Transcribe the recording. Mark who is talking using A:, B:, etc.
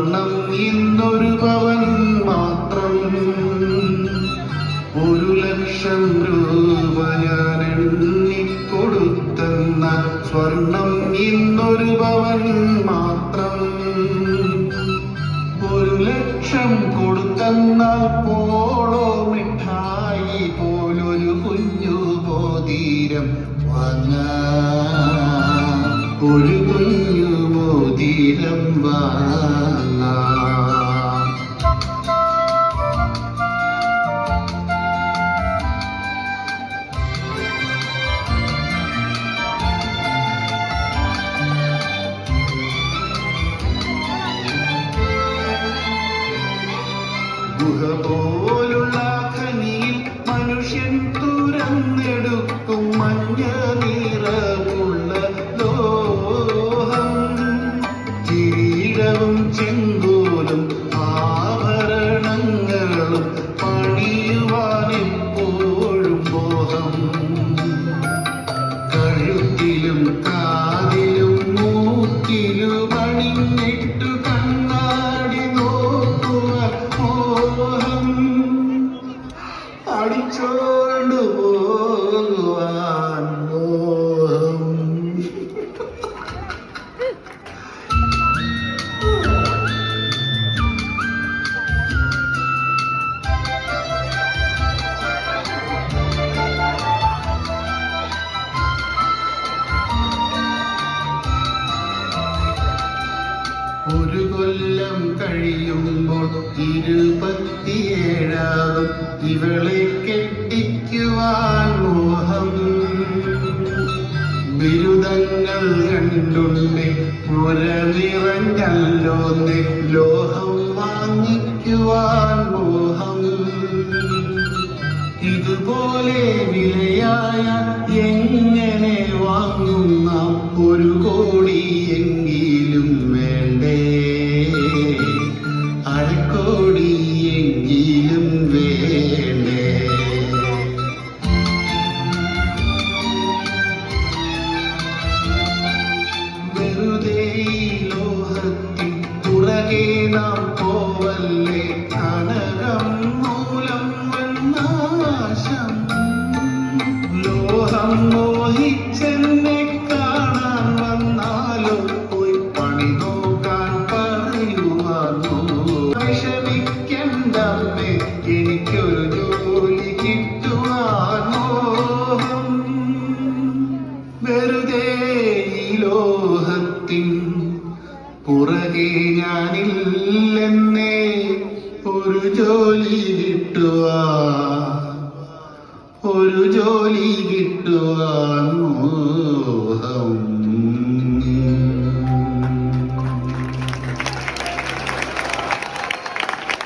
A: സ്വർണം ഇന്നൊരു പവൻ മാത്രം. 1,00,000 രൂപ ഞാൻ എണ്ണിക്കൊടുത്തെന്ന സ്വർണം ഇന്നൊരു പവൻ മാത്രം. 1,00,000 കൊടുത്തെന്നാൽ പോളോ മിഠായി പോലൊരു കുഞ്ഞു മോതിരം വാങ്ങാം. ഒരു കുഞ്ഞു മോതിരം വാങ്ങാം. ഗുഹ പോലുള്ള ഖനിയിൽ മനുഷ്യൻ തുരന്നെടുക്കും മഞ്ഞ നിറമുള്ള ലോഹം. കിരീടവും ചെങ്കോലും ആഭരണങ്ങളും പണിയുവാനെപ്പോഴും മോഹം. കഴുത്തിലും കാതിലും മൂക്കിലും അണിഞ്ഞിട്ടു കണ്ണാടി നോക്കുവാൻ മോഹം. അടിച്ചോണ്ടു പോകുവാൻ മോഹം. ഒരു കൊല്ലം കഴിയുമ്പോൾ 27 ഇവളെ കെട്ടിക്കുവാൻ മോഹം. ബിരുദങ്ങൾ കണ്ടുണ്ട് പുര നിറഞ്ഞല്ലോന്ന് ലോഹം വാങ്ങിക്കുവാൻ മോഹം. ഇതുപോലെ വിലയായ എങ്ങനെ വാങ്ങും നാം? 1 കോടിയെങ്കിലും വേണ്ടേ? 1/2 കോടിയെങ്കിലും വേണ്ടേ? വെറുതെ ഈ ലോഹത്തിൻ പുറകെ നാം പോവല്ലേ. കനകം മൂലം വന്നാശം. ലോഹം മോഹിച്ചെന്നെ കാണാൻ വന്നാലോ പോയി പണി നോക്കാൻ പറയുവാനോ? വിഷമിക്കണ്ടമ്മേ, എനിക്കൊരു ജോലി കിട്ടുവാൻ മോഹം. വെറുതെ ഈ ലോഹത്തിൻ പുറകെ ഞാനില്ലെന്നേ. ഒരു ജോലി കിട്ടുവാൻ മോഹം.